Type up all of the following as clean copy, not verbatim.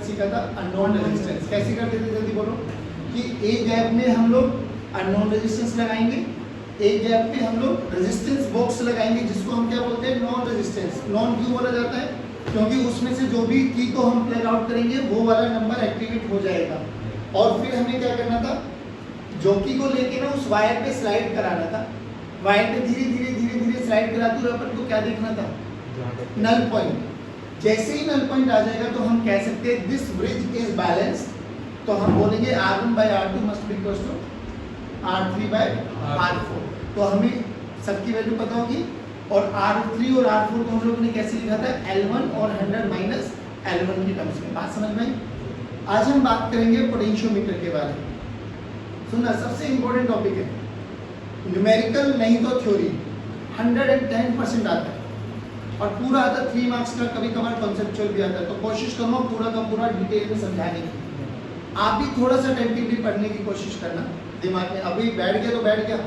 सीखा था unknown resistance. कैसे करते थे जल्दी बोलो कि एक गैप में हम लोग अननोन रेजिस्टेंस लगाएंगे, एक गैप पे हम लोग रेजिस्टेंस बॉक्स लगाएंगे जिसको हम क्या बोलते हैं नॉन रेजिस्टेंस। नॉन क्यों बोला जाता है? क्योंकि उसमें से जो भी की को हम प्लग आउट करेंगे वो वाला नंबर एक्टिवेट हो जाएगा। और फिर हमें क्या करना था, जॉकी को लेके ना उस वायर पे स्लाइड कराना था। वायर पे धीरे धीरे धीरे धीरे स्लाइड कराते हुए अपन को क्या देखना था, नल पॉइंट। जैसे ही नल पॉइंट आ जाएगा तो हम कह सकते हैं दिस ब्रिज इज बैलेंस्ड। तो हम बोलेंगे R1 by R2 must be equal to R3 by R4। तो हमें सबकी वैल्यू पता होगी। और R3 और R4 को हम लोगों ने कैसे लिखा था, L1 और 100 माइनस L1 की टर्म्स में। बात समझ में आई? आज हम बात करेंगे पोटेंशियोमीटर के बारे में। सुनना, सबसे इंपॉर्टेंट टॉपिक है, न्यूमेरिकल नहीं तो थ्योरी 110% आता है और पूरा आता है 3 मार्क्स का, कभी कभार कॉन्सेप्चुअल भी आता है। तो कोशिश करो पूरा का पूरा डिटेल में समझाने की। आप भी थोड़ा सा टेंटिवली पढ़ने की कोशिश करना दिमाग में। अभी बैठ गया तो बैठ गया,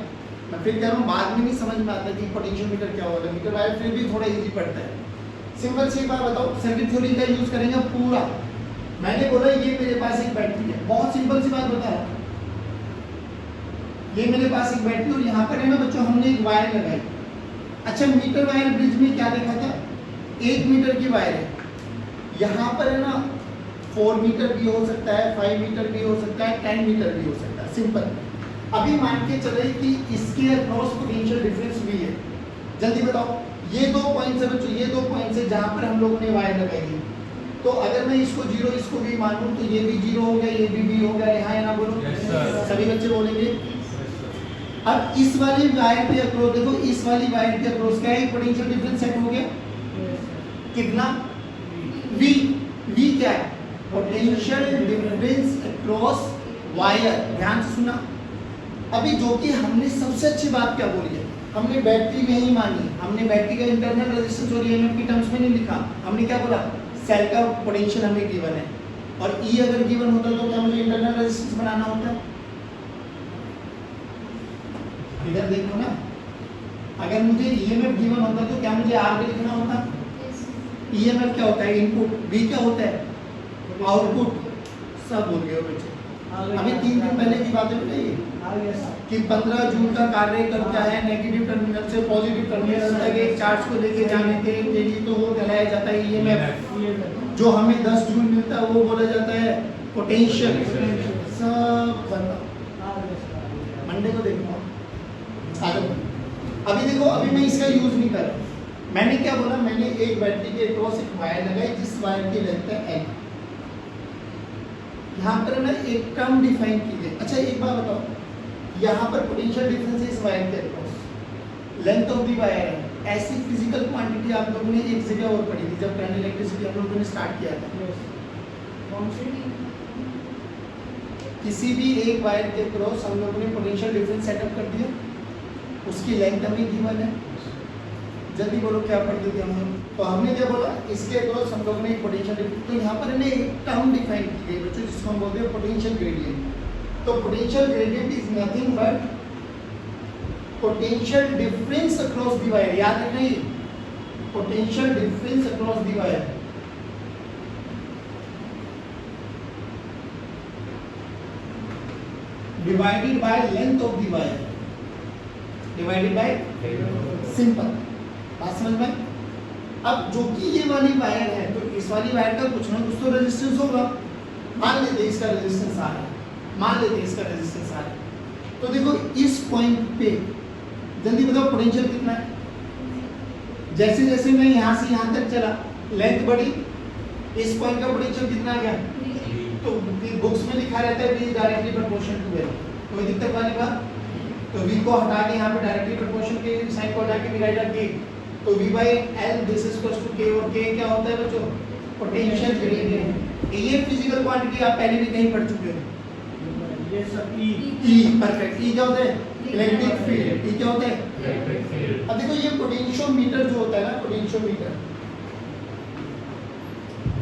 मैं फिर कह रहा हूँ बाद में नहीं समझ में आता कि पोटेंशियोमीटर क्या होगा। मीटर वायर फिर भी थोड़ा इजी पड़ता है। सिंपल सी बात बताओ, सर्किट थ्योरी का यूज करेंगे पूरा। मैंने बोला ये मेरे पास एक बैटरी है, बहुत सिंपल सी बात बता रहा हूँ। ये मेरे पास एक बैटरी और यहाँ पर है ना बच्चों हमने एक वायर लगाई। अच्छा, मीटर वायर ब्रिज में क्या देखा था, 1 मीटर की वायर है। यहाँ पर है ना 4 मीटर भी हो सकता है, 5 मीटर भी हो सकता है, 10 मीटर भी हो सकता है। सिंपल। अभी मान के चले कि इसके अक्रॉस पोटेंशियल डिफरेंस भी है। जल्दी बताओ, ये 2 पॉइंट्स है बच्चों, ये 2 पॉइंट्स है जहाँ पर हम लोगों ने वायर लगाई है। तो अगर मैं इसको 0 इसको भी मानूं तो ये भी 0 हो गया, ये भी हो गया। यहाँ है ना, बोलो सभी बच्चे बोलेंगे। अब इस वाली वायर पे अक्रॉस देखो, इस वाली वायर पे अक्रॉस क्या है, पोटेंशियल डिफरेंस सेट हो गया। कितना? V। V क्या है? Potential difference across wire. ध्यान से सुना। अभी जो कि हमने सबसे अच्छी बात क्या बोली है, हमने बैटरी में ही मानी। हमने बैटरी का इंटरनल रेजिस्टेंस और ईएमएफ की टर्म्स में नहीं लिखा। हमने क्या बोला, सेल का पोटेंशियल हमें गिवन है और E अगर गिवन होता तो क्या मुझे इंटरनल रेजिस्टेंस बनाना होता? इधर देखो ना, अगर मुझे ईएमएफ गिवन होता तो क्या मुझे R पे लिखना होता? ईएमएफ क्या होता है, इनपुट। V क्या होता है, आउटपुट। सब बोल गए हो बच्चे। अभी 3 दिन पहले की बातें बताइए कि 15 जूल का कार्य करता है नेगेटिव टर्मिनल से पॉजिटिव टर्मिनल तक एक चार्ज को लेके जाने के लिए, तो वो कहलाया जाता है ईएमएफ। जो हमें 10 जूल मिलता है वो बोला जाता है पोटेंशियल। सब मंडे को देखो। अभी देखो, अभी मैं इसका यूज नहीं कर रहा। मैंने क्या बोला, मैंने एक बैटरी के अक्रॉस एक वायर लगाई जिस वायर की लेंथ है L। यहाँ पर ना एक टर्म डिफाइन की गई। अच्छा एक बात बताओ, यहाँ पर पोटेंशियल डिफरेंस इस वायर के across length of the wire है। ऐसी फिजिकल क्वांटिटी आप लोगों ने एक जगह और पढ़ी थी जब करंट इलेक्ट्रिसिटी हम लोगों ने स्टार्ट किया था। किसी भी एक वायर के अक्रॉस हम लोगों ने पोटेंशियल डिफरेंस सेटअप कर दिया, उसकी लेंथ हमें गिवन है। जल्दी बोलो क्या पढ़ते थे हम लोग? तो हमने क्या बोला, इसके अक्रॉस हम लोगों ने एक पोटेंशियल डिफरेंस, तो यहाँ पर एक टर्म डिफाइन की गई बच्चों जिसको हम बोलते हैं पोटेंशियल ग्रेडियंट। तो potential gradient is nothing but potential difference across the wire. याद रखना, ये potential difference across the wire divided by length of the wire, divided by simple. बात समझ में? अब जो कि ये वाली वायर है तो इस वाली वायर का कुछ ना कुछ तो रेजिस्टेंस होगा। मान लेते हैं इसका रेजिस्टेंस आ रहा है, मान लेते हैं इसका रेजिस्टेंस आ रहा है। तो देखो इस पॉइंट पे जल्दी बताओ पोटेंशियल कितना है। जैसे जैसे मैं यहाँ से यहाँ तक चला, लेंथ बढ़ी, इस पॉइंट का पोटेंशियल कितना आ गया? तो बुक्स में लिखा रहता है V directly proportional to L। कोई दिक्कत वाली बात? तो V को हटा के यहाँ पे डायरेक्टली प्रोपोर्शनल के साइन को हटा के V राइट के, तो V by L this is equal to K। और K क्या होता है बच्चों? Potential gradient. ये फिजिकल क्वांटिटी आप पहले भी कहीं पढ़ चुके हो। ये सब E परफेक्ट। E क्या होता है? Electric field. E क्या होता है? Electric field. अब देखो ये पोटेंशियोमीटर जो होता है ना, पोटेंशियोमीटर,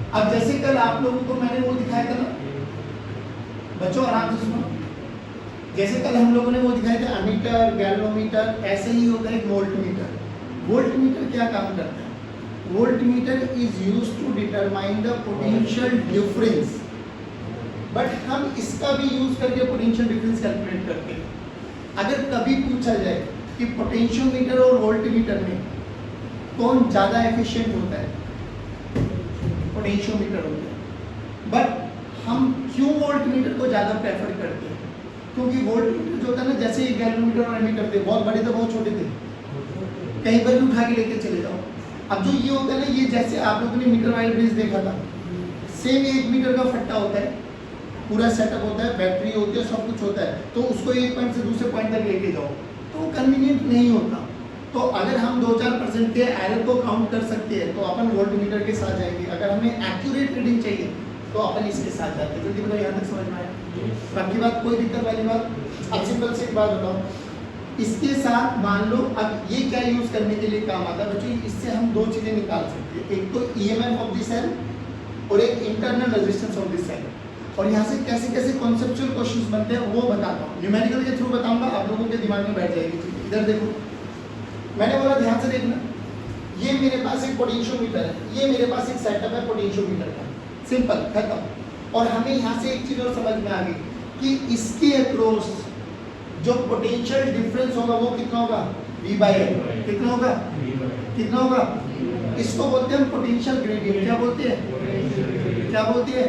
अब जैसे कल आप लोगों को मैंने वो दिखाया था ना बच्चों, आराम से सुनो। जैसे कल हम लोगों ने वो दिखाया था अमीटर, गैल्वेनोमीटर, ऐसे ही होता है वोल्टमीटर। वोल्टमीटर क्या काम करता है? Voltmeter is used to determine the potential difference, but हम इसका भी यूज करके पोटेंशियल डिफरेंस कैलकुलेट करते हैं। अगर कभी पूछा जाए कि पोटेंशियोमीटर और वोल्टमीटर में कौन ज़्यादा एफिशिएंट होता है, पोटेंशियोमीटर होता है, बट हम क्यों वोल्टमीटर को ज़्यादा प्रेफर करते हैं? क्योंकि वोल्टमीटर जो होता है ना, जैसे एक गैलोमीटर और एमीटर थे, बहुत बड़े थे बहुत छोटे थे, कहीं पर भी उठा के लेके चले जाओ। अब जो ये होता है ना, ये जैसे आप लोगों ने मीटर वाइल ब्रिज देखा था, सेम 1 मीटर का फट्टा होता है, पूरा सेटअप होता है, बैटरी होती है, सब कुछ होता है, तो उसको एक पॉइंट से दूसरे पॉइंट तक लेके जाओ तो कन्वीनियंट नहीं होता। तो अगर हम 2-4% के एरर को काउंट कर सकते हैं तो अपन वोल्टमीटर के साथ जाएंगे। अगर हमें एक्यूरेट रीडिंग चाहिए तो अपन इसके साथ जाते हैं। जल्दी बताओ, यहाँ तक समझ में आया? बाकी बात कोई दिक्कत वाली बात? अब सिंपल से एक बात बताओ, इसके साथ मान लो अब ये क्या यूज करने के लिए काम आता है बच्चों, इससे हम 2 चीजें निकाल सकते हैं, एक तो ईएमएफ ऑफ द सेल और एक internal resistance of the cell. और यहाँ से कैसे कैसे कॉन्सेप्चुअल क्वेश्चंस बनते हैं वो बताता हूँ, न्यूमेरिकल के थ्रू बताऊंगा, आप लोगों के दिमाग में बैठ जाएगी चीज़। इधर देखो, मैंने बोला ध्यान से देखना, ये मेरे पास एक पोटेंशियोमीटर है, ये मेरे पास एक सेटअप है पोटेंशियोमीटर का, सिंपल खत्म। और हमें यहाँ से एक चीज और समझ में आ गई कि इसके अक्रॉस जो पोटेंशियल डिफरेंस होगा वो कितना होगा, V/L। कितना होगा, कितना होगा? इसको बोलते हैं पोटेंशियल ग्रेडियंट। क्या बोलते हैं, क्या बोलते हैं?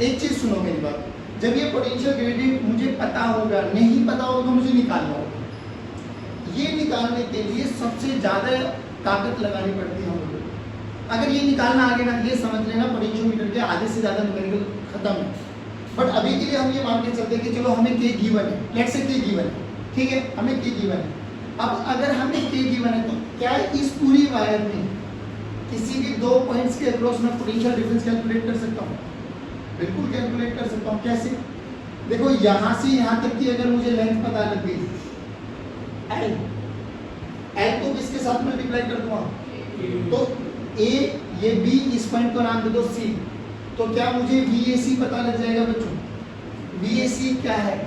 एक चीज सुनो मेरी बात, जब ये पोटेंशियल ग्रेडियंट मुझे पता होगा, नहीं पता होगा तो मुझे निकालना होगा। ये निकालने के लिए सबसे ज्यादा ताकत लगानी पड़ती है हमको। अगर ये निकालना आ गया ना, ये समझ लेना पोटेंशियोमीटर के आधे से ज्यादा न्यूमेरिकल खत्म है। बट अभी के लिए हम ये मान के चलते हैं कि चलो हमें K गिवन है, लेट्स से K गिवन है, ठीक है, हमें K गिवन है। अब अगर हमें K गिवन है तो क्या इस पूरी वायर में किसी भी 2 पॉइंट्स के अक्रॉस में पोटेंशियल डिफरेंस कैलकुलेट कर सकता हूँ? बिल्कुल कैलकुलेट कर सकता हूँ। कैसे? देखो, यहाँ से यहाँ तक की अगर मुझे लेंथ पता लग गई L, L को किसके साथ मल्टीप्लाई कर दूंगा? तो A, ये B, इस पॉइंट को नाम दे दो C, तो क्या मुझे VAC पता लग जाएगा बच्चों? VAC क्या है?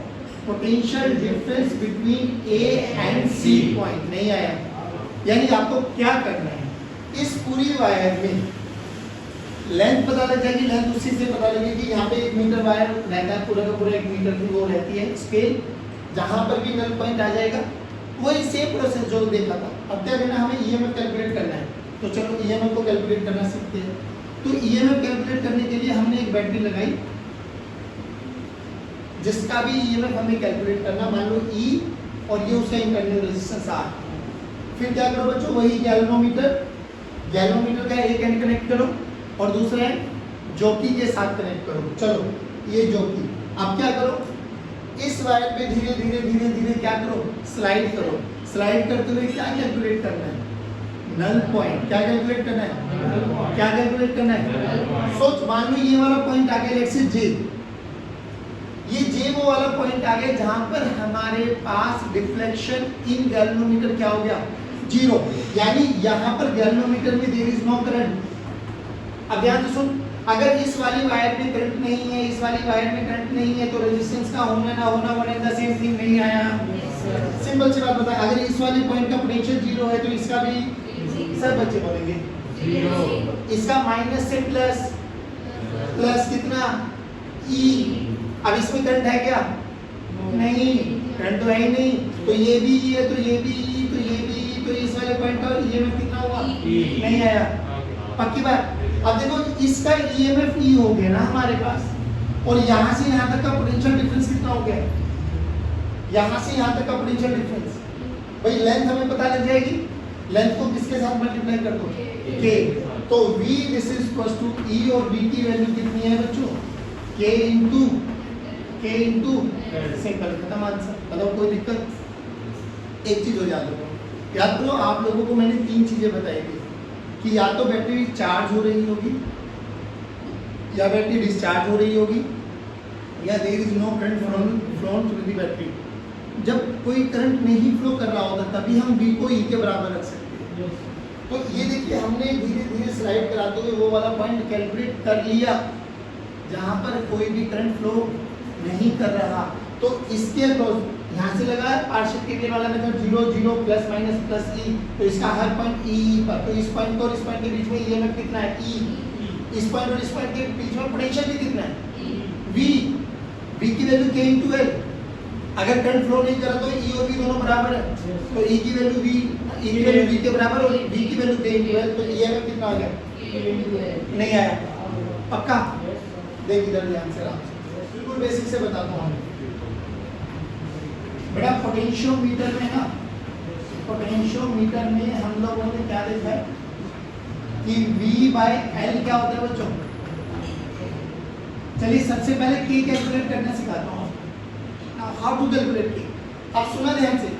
Potential difference between A and C point. नहीं आया? यानी आपको क्या करना है, इस पूरी वायर में लेंथ पता लग जाएगी, लेंथ उसी से पता लगेगी। यहाँ पे 1 मीटर वायर रहता है, पूरा का पूरा 1 मीटर की वो रहती है स्केल, जहाँ पर भी नल पॉइंट आ जाएगा वही सेम प्रोसेस जो देखा था। अब क्या करना है, हमें ईएमएफ कैलकुलेट करना है, तो चलो ईएमएफ को कैलकुलेट करना सीखते हैं। तो ईएमएफ कैलकुलेट करने के लिए हमने एक बैटरी लगाई, जिसका भी ईएमएफ हमें कैलकुलेट करना, मान लो E और ये उसका इंटरनल रेजिस्टेंस R। फिर क्या करो बच्चों, वही गैल्वेनोमीटर, गैल्वेनोमीटर का एक एंड कनेक्ट करो और दूसरा एंड जॉकी के साथ कनेक्ट करो। चलो ये जॉकी, अब क्या करो, इस वायर पे धीरे धीरे धीरे धीरे क्या करो, स्लाइड करो। स्लाइड करते हुए क्या कैलकुलेट करना है, नल पॉइंट। क्या कैलकुलेट करना है, क्या कैलकुलेट करना है? सोच, मान लो ये वाला पॉइंट आ गया, लेट्स से J, ये J वो वाला पॉइंट आ गया जहां पर हमारे पास डिफ्लेक्शन इन गैल्वेनोमीटर क्या हो गया, 0। यानी यहाँ पर गैल्वेनोमीटर में देयर इज नो करंट। अब ध्यान से सुन, अगर इस वाली वायर में करंट नहीं है, इस वाली वायर में करंट नहीं है, तो रेजिस्टेंस का होना ना होना one and the same thing. नहीं आया? सिंपल सी बात बता, अगर इस वाले पॉइंट का पोटेंशियल 0 है तो इसका भी, सब बच्चे बोलेंगे 0। इसका माइनस से प्लस, प्लस कितना E। अब इसमें करंट है क्या? नहीं, करंट तो है ही नहीं। तो ये भी E है, तो ये भी E, तो ये भी E, तो इस वाले पॉइंट का ईएमएफ कितना हुआ? नहीं आया? पक्की बात। अब देखो, इसका ईएमएफ E हो गया ना हमारे पास, और यहाँ से यहाँ तक का पोटेंशियल डिफरेंस कितना हो गया? यहाँ से यहाँ तक का पोटेंशियल डिफरेंस, भाई लेंथ हमें पता लग जाएगी, लेंथ को किसके साथ मल्टीप्लाई कर दो, K। तो V this is equal to E, और V की वैल्यू कितनी है बच्चों? K इंटू सिंपल, खत्म आंसर। बताओ कोई दिक्कत? एक चीज हो याद रखो, याद करो, आप लोगों को मैंने 3 चीजें बताई थी कि या तो बैटरी चार्ज हो रही होगी, या बैटरी डिस्चार्ज हो रही होगी, या there is no current flown through the battery. जब कोई करंट नहीं फ्लो कर रहा होता तभी हम V को E के बराबर रख सकते हैं। तो ये देखिए, हमने धीरे धीरे स्लाइड कराते हुए वो वाला पॉइंट कैलकुलेट कर लिया जहाँ पर कोई भी करंट फ्लो नहीं कर रहा। तो इसके अक्रॉस यहाँ से लगा पार्शियल केवीएल वाला मेथड 0 0 प्लस माइनस प्लस ई, तो इसका हर पॉइंट ई पर, तो इस पॉइंट और इस पॉइंट के बीच में ईएमएफ कितना है ई, इस पॉइंट और इस पॉइंट के बीच में पोटेंशियल भी कितना है वी, वी की वैल्यू k इनटू एल, अगर करंट फ्लो नहीं करा तो ई और वी दोनों बराबर है, तो ई की वैल्यू वी, ई की वैल्यू वी के बराबर और वी की वैल्यू k इनटू एल, तो ईएमएफ कितना आ गया नहीं आया, पक्का। देख इधर ध्यान से आराम से, बिल्कुल बेसिक से बताता हूँ बेटा। पोटेंशियोमीटर में ना, पोटेंशियोमीटर में हम लोगों ने क्या देखा है कि V बाय L क्या होता है बच्चों। चलिए सबसे पहले K कैलकुलेट करना सिखाता हूँ, हाउ टू कैलकुलेट K। आप सुना ध्यान से,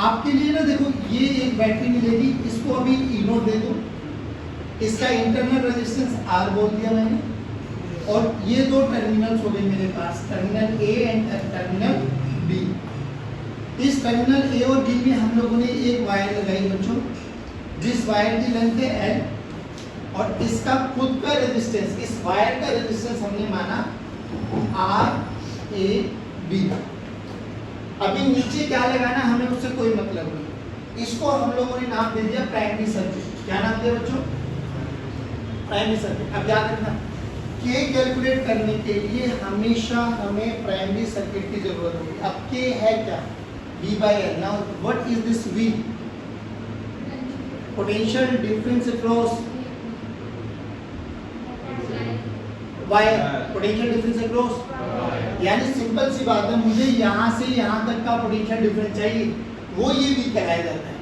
आपके लिए ना देखो ये एक बैटरी मिलेगी, इसको अभी ई नोट दे दो, इसका इंटरनल रेजिस्टेंस R बोल दिया मैंने, और ये दो टर्मिनल्स हो गए मेरे पास, terminal A and terminal B। इस टर्मिनल ए और बी में हम लोगों ने एक वायर लगाई बच्चों, जिस वायर की लेंथ है L, और इसका खुद का रेजिस्टेंस, इस वायर का रेजिस्टेंस हमने माना RAB। अभी नीचे क्या लगाना हमें उससे कोई मतलब नहीं, इसको हम लोगों ने नाम दे दिया प्राइमरी सर्किट। क्या नाम दिया बच्चों? Primary circuit. अब याद रखना K कैलकुलेट करने के लिए हमेशा हमें प्राइमरी सर्किट की जरूरत होगी। अब K है क्या? V by L. Now what is this V? Potential difference across wire. Potential difference across, यानी सिंपल सी बात है, मुझे यहाँ से यहाँ तक का पोटेंशियल डिफरेंस चाहिए, वो ये V कहलाया जाता है।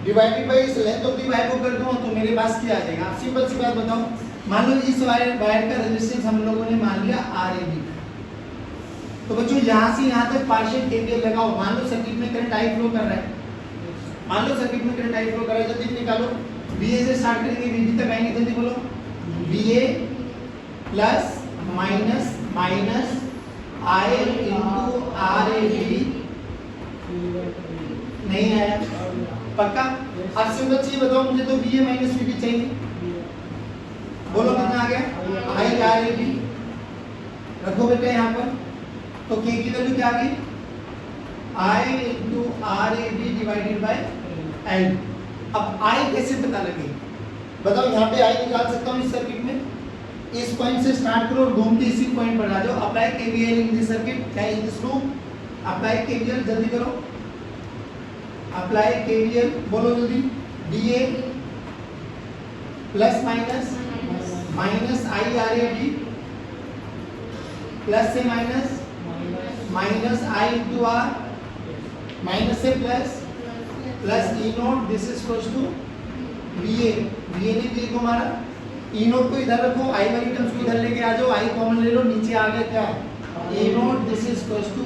डिवाइडेड बाई इस लेंथ ऑफ द वायर को कर दूँ तो मेरे पास क्या आ जाएगा? आप सिंपल सी बात बताओ, मान लो इस वायर का रेजिस्टेंस हम लोगों ने मान लिया RAB, तो बच्चों यहाँ से यहाँ तक पार्शियल केवीएल लगाओ। मान लो सर्किट में करंट आई फ्लो कर रहा है, मान लो सर्किट में करंट आई फ्लो कर रहा है, जल्दी निकालो। VA से स्टार्ट करेंगे, VB तक आएंगे, जल्दी बोलो। VA plus minus minus I into RAB, नहीं आया, पक्का। अब सिंपल सी बताओ, मुझे तो VA माइनस VB चाहिए, बोलो कितना आ गया? I RAB रखो बेटा यहाँ पर, तो K की वैल्यू क्या आ गई? I into RAB divided by L। अब I कैसे पता लगे बताओ? यहाँ पे I निकाल सकता हूँ इस सर्किट में, इस पॉइंट से स्टार्ट करो और घूम के इसी पॉइंट पर आ जाओ। Apply KVL in this circuit, क्या in this loop, apply KVL, जल्दी करो, अप्लाई KVL, बोलो जल्दी। DA plus minus minus I RAB, plus से minus minus I into R, minus से plus plus E naught, this is equals to VA। VA ने भी को मारा, ई नोट को इधर रखो, I वाली टर्म्स को इधर लेके आ जाओ, I कॉमन ले लो, नीचे आ गया क्या? A note, this is equals to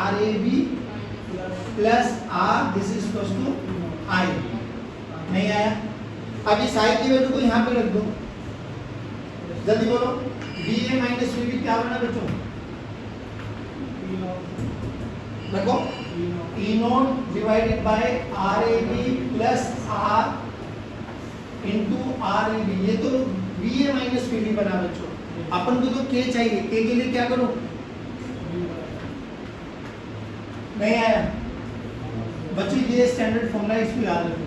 RAB plus R, this is equals to I। नहीं आया? अब इस I की वैल्यू को यहाँ पे रख दो, जल्दी बोलो। VA माइनस VB क्या बना बच्चों? देखो E note divided by RAB plus R into RAB, ये तो VA माइनस VB बना बच्चों। अपन को तो K चाहिए, K के लिए क्या करो? नहीं आया बच्चों, ये स्टैंडर्ड फॉर्मूला, इसको याद रखो,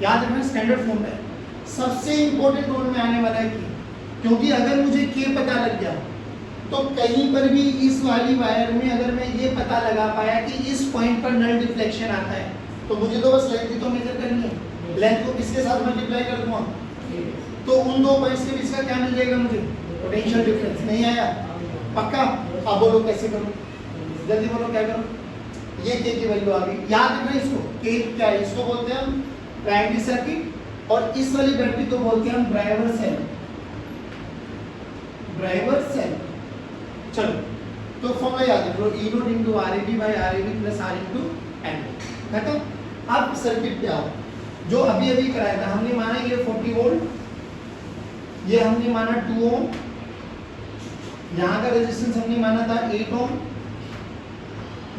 याद रखना स्टैंडर्ड फॉर्मूला सबसे इंपॉर्टेंट रोल में आने वाला है K, क्योंकि अगर मुझे K पता लग गया तो कहीं पर भी इस वाली वायर में अगर मैं ये पता लगा पाया कि इस पॉइंट पर नल डिफ्लेक्शन आता है, तो मुझे तो बस लेंथ ही तो मेजर करनी है। लेंथ को किसके साथ मल्टीप्लाई कर दूंगा, तो उन दो पॉइंट्स के बीच का क्या मिल जाएगा मुझे? Potential difference. नहीं आया? पक्का। अब बोलो कैसे करो, जल्दी बोलो क्या करो। ये K की वैल्यू आ गई, याद रखना इसको। K क्या है? इसको बोलते हैं हम प्राइमरी सर्किट, और इस वाली बैटरी को बोलते हैं हम ड्राइवर सेल। ड्राइवर सेल, चलो तो फॉर्मूला याद रखो, E note into RAB by RAB plus R into L। खत्म। अब सर्किट पे आओ, जो अभी अभी कराया था हमने, माना ये 40 वोल्ट, ये हमने माना 2 ओम, यहाँ का रेजिस्टेंस हमने माना था 8 ओम,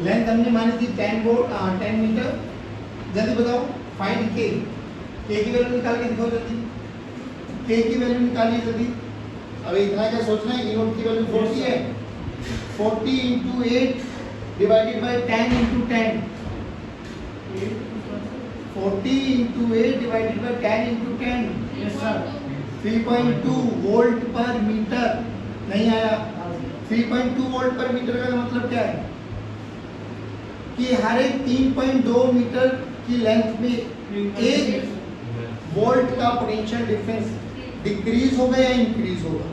लेंथ हमने मानी थी 10 मीटर। जल्दी बताओ, फाइंड K। K की वैल्यू निकाल के दिखाओ जल्दी, K की वैल्यू निकालिए जल्दी। अभी इतना क्या सोचना है, E नोट की वैल्यू 40 है, 40 into 8 divided by 10 into 10, 40 into 8 divided by 10 into 10, yes sir 3.2 volt पर मीटर। नहीं आया। 3.2 वोल्ट पर मीटर का मतलब क्या है कि हर एक 3.2 मीटर की लेंथ में 1 वोल्ट का पोटेंशियल डिफरेंस डिक्रीज होगा या इंक्रीज होगा।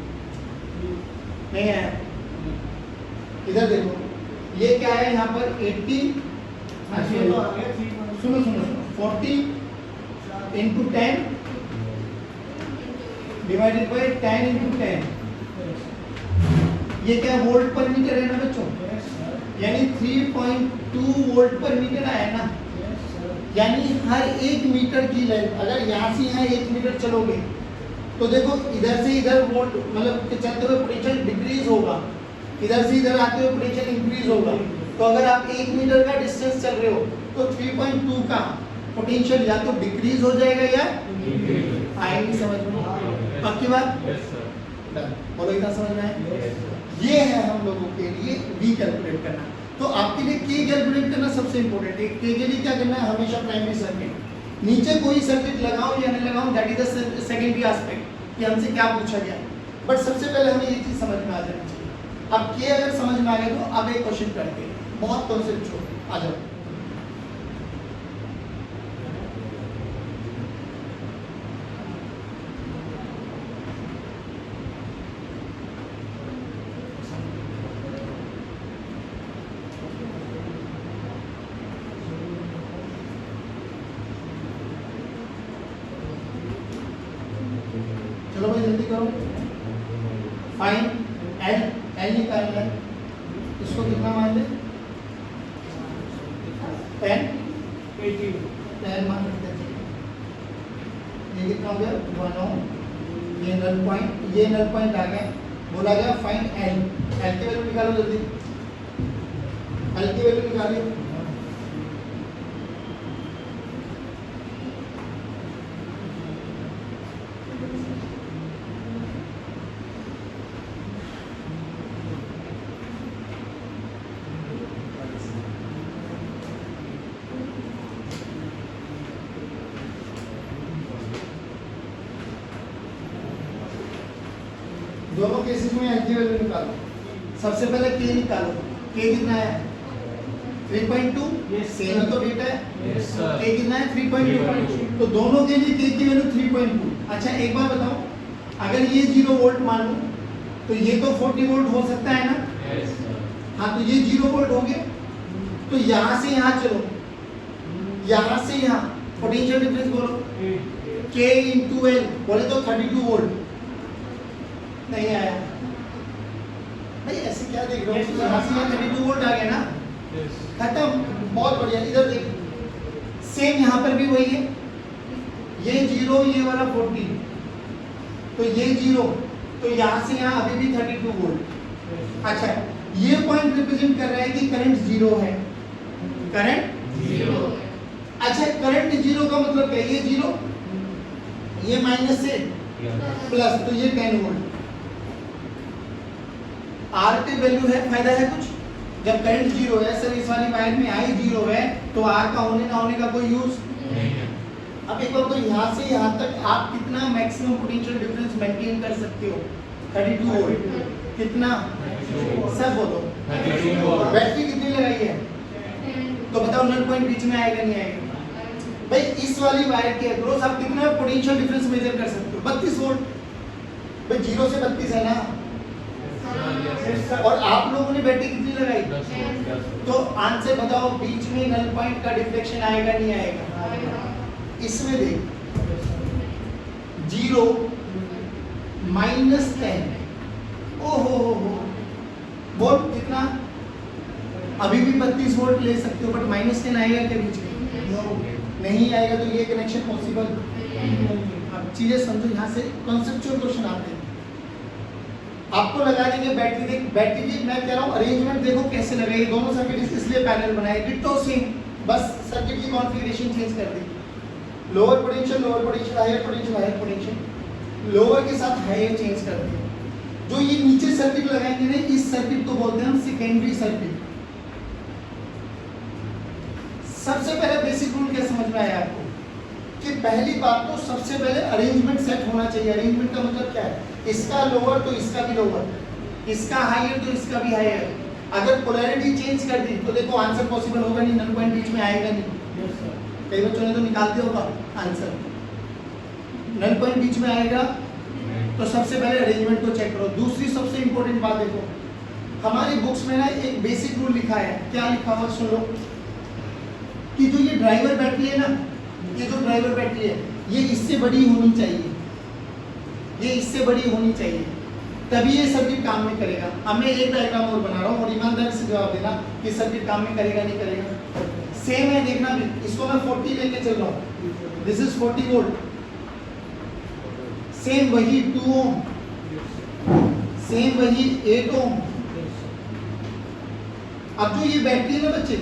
नहीं आया। इधर देखो, ये क्या है यहाँ पर 80, सुनो 40 into 10 डिवाइडेड बाय 10 into 10, ये क्या वोल्ट पर मीटर है ना बच्चों, यानी 3.2 वोल्ट पर मीटर आया ना। यानी हर 1 मीटर की लेंथ, अगर यहाँ से यहाँ 1 मीटर चलोगे तो देखो इधर से इधर वोल्ट मतलब चलते हुए पोटेंशियल डिक्रीज होगा, इधर से इधर आते हुए पोटेंशियल इंक्रीज होगा। तो अगर आप 1 मीटर का डिस्टेंस चल रहे हो तो 3.2 का पोटेंशियल या तो डिक्रीज हो जाएगा या आएगी। समझ में पक्की बात? बोलो, इतना समझ में आए? ये है हम लोगों के लिए v कैलकुलेट करना। तो आपके लिए k कैलकुलेट करना सबसे इंपॉर्टेंट है। k के लिए क्या करना है, हमेशा प्राइमरी सर्किट, नीचे कोई सर्किट लगाओ या नहीं लगाओ, that is the secondary aspect कि हमसे क्या पूछा गया। बट सबसे पहले हमें ये चीज समझ में आ जानी चाहिए। अब k अगर समझ में आ गया तो अब एक क्वेश्चन करते हैं, बहुत कॉन्सेप्ट छोड़, आ जाओ। चलो भाई जल्दी करो। फाइन एल निकालना है, इसको कितना मान ले, 10 मान लेते हैं। ये कितना हो गया 1 ओम, ये नल पॉइंट आ गया। बोला गया फाइन एल की वैल्यू निकालो जल्दी, एल की वैल्यू निकालिए। दोनों केसेस में एल की वैल्यू निकालो। सबसे पहले k निकालो, k कितना है 3.2, सेम तो डेटा है। k कितना है 3.2, तो दोनों के लिए k की वैल्यू 3.2। अच्छा एक बार बताओ, अगर ये 0 वोल्ट मान लो तो ये तो 40 वोल्ट हो सकता है ना। हाँ, तो ये 0 वोल्ट हो गए, तो यहाँ से यहाँ चलो, यहाँ से यहाँ पोटेंशियल डिफरेंस बोलो, k into l बोले तो 32 वोल्ट। नहीं आया भाई, ऐसे क्या देख रहे हो, यहाँ से यहाँ 32 वोल्ट आ गया ना, खत्म। बहुत बढ़िया। इधर देख, सेम यहाँ पर भी वही है, ये 0 ये वाला 40, तो ये 0, तो यहाँ से यहाँ अभी भी 32 वोल्ट। अच्छा, ये पॉइंट रिप्रेजेंट कर रहा है कि करंट 0 है, करंट 0। अच्छा, करंट 0 का मतलब क्या है, ये 0 ये माइनस से प्लस, तो ये 10 वोल्ट। आर की वैल्यू है, फायदा है कुछ, जब करंट 0 है सर, इस वाली वायर में आई 0 है, तो आर का होने ना होने का कोई यूज नहीं है। अब एक बार तो यहाँ से यहाँ तक आप कितना मैक्सिमम पोटेंशियल डिफरेंस मेंटेन कर सकते हो, 32 वोल्ट। कितना सब बोलो, बैटरी कितनी लगाई है, तो बताओ नल पॉइंट बीच में आएगा नहीं आएगा। भाई इस वाली वायर के अक्रॉस आप कितना पोटेंशियल डिफरेंस मेजर कर सकते हो, 32 वोल्ट। भाई 0 से 32 है ना, और आप लोगों ने बैटरी कितनी लगाई, तो आंसर बताओ, बीच में नल पॉइंट का डिफ्लेक्शन आएगा नहीं आएगा। इसमें देख 0 -10, ओहो हो, वोल्ट कितना, अभी भी 32 वोल्ट ले सकते हो, बट -10 आएगा क्या बीच में, नहीं आएगा। तो ये कनेक्शन पॉसिबल। अब चीजें समझो, यहाँ से कॉन्सेप्चुअल क्वेश्चन आते हैं। आपको लगा देंगे बैटरी, देख बैटरी की मैं कह रहा हूँ अरेंजमेंट देखो कैसे लगाई, दोनों सर्किट इसलिए पैरेलल बनाए, डिट्टो सेम, बस सर्किट की कॉन्फ़िगरेशन चेंज कर दी। Lower potential, higher potential, higher potential, lower के साथ हायर चेंज कर दी। जो ये नीचे सर्किट लगाएंगे ना, इस सर्किट को बोलते हैं हम सेकेंडरी सर्किट। सबसे पहले बेसिक रूल क्या समझ में आया आपको कि पहली बात तो सबसे पहले अरेंजमेंट सेट होना चाहिए। अरेंजमेंट का मतलब क्या है, इसका लोअर तो इसका भी लोअर, इसका हायर तो इसका भी हायर। अगर पोलैरिटी चेंज कर दी तो देखो आंसर पॉसिबल होगा नहीं, नल पॉइंट बीच में आएगा नहीं। कई बच्चों ने तो निकाल दिया होगा आंसर, नल पॉइंट बीच में आएगा। तो सबसे पहले अरेंजमेंट को चेक करो। दूसरी सबसे इंपॉर्टेंट बात देखो, हमारी बुक्स में ना एक बेसिक रूल लिखा है। क्या लिखा हुआ सुन लो, कि जो ये ड्राइवर बैटरी है ना, ये जो ड्राइवर बैटरी है ये इससे बड़ी होनी चाहिए, ये इससे बड़ी होनी चाहिए, तभी ये सर्किट काम में करेगा। अब मैं एक डायग्राम और बना रहा हूँ और ईमानदारी से जवाब देना कि सर्किट काम में करेगा नहीं करेगा। सेम है, देखना भी, इसको मैं 40 लेके चल रहा हूँ, दिस इज 40 वोल्ट, सेम वही 2 ओम, सेम वही 8 ओम। अब जो ये बैटरी है ना बच्चे,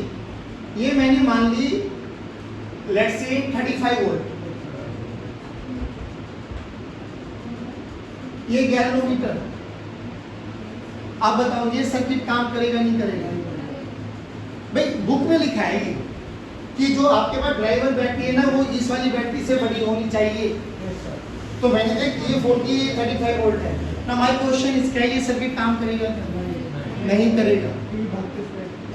ये मैंने मान ली लेट्स से 35 वोल्ट, ये गैल्वेनोमीटर। आप बताओ ये सर्किट काम करेगा नहीं करेगा? भाई बुक में लिखा है ये कि जो आपके पास ड्राइवर बैटरी है ना वो इस वाली बैटरी से बड़ी होनी चाहिए। तो मैंने देखा ये 40 35 वोल्ट है ना। माय क्वेश्चन इज क्या ये सर्किट काम करेगा? नहीं करेगा।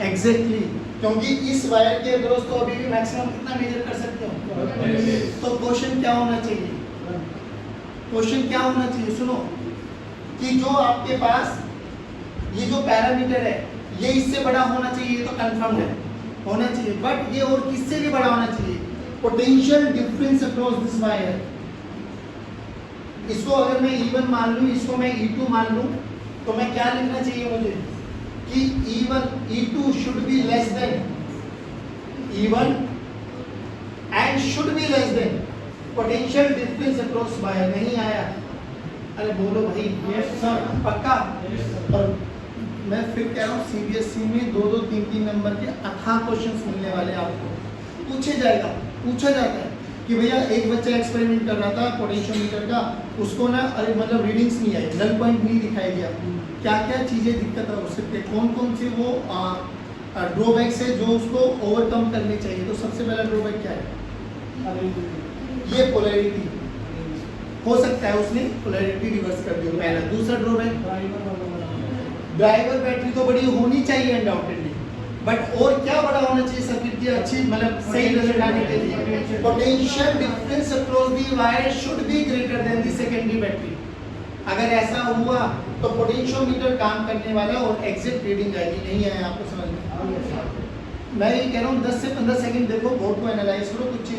एग्जैक्टली, क्योंकि इस वायर के अक्रॉस तो अभी भी मैक्सिमम कितना मेजर कर सकते हो। तो क्वेश्चन क्या होना चाहिए? क्वेश्चन क्या होना चाहिए? सुनो कि जो आपके पास ये जो पैरामीटर है ये इससे बड़ा होना चाहिए, तो कंफर्म है होना चाहिए, बट ये और किससे भी बड़ा होना चाहिए? Potential difference across this wire. इसको अगर मैं E1 मान लूं, इसको मैं E2 मान लूं, तो मैं क्या लिखना चाहिए मुझे कि E1 E2 should be less than E1 and should be less than potential difference across wire. नहीं आया? अरे बोलो भाई यस सर, पक्का? और मैं फिर कह रहा हूँ CBSE में 2-2, 3-3 नंबर के अथाह क्वेश्चंस मिलने वाले आपको। पूछा जाता है कि भैया एक बच्चा एक्सपेरिमेंट कर रहा था पोटेंशियोमीटर का, उसको ना अरे मतलब रीडिंग्स नहीं आई, नल पॉइंट नहीं दिखाई दिया, क्या क्या चीज़ें दिक्कत हो सकती है, कौन कौन से वो ड्रॉबैक्स है जो उसको ओवरकम करने चाहिए। तो सबसे पहला ड्रॉबैक क्या है? ये पोलैरिटी। हो सकता है उसने पोलैरिटी रिवर्स कर दी पहला। दूसरा ड्रॉबैक, ड्राइवर बैटरी तो बड़ी होनी चाहिए अनडाउटेडली, बट और क्या बड़ा होना चाहिए सर्किट की अच्छी मतलब सही रिजल्ट आने के लिए? Potential difference across the wire should be greater than the secondary battery. अगर ऐसा हुआ तो पोटेंशियोमीटर काम करने वाला और एग्जैक्ट रीडिंग आएगी। नहीं आया आपको समझ में? मैं ये कह रहा हूँ 10 से 15 सेकंड देखो, बोर्ड को एनालाइज करो, कुछ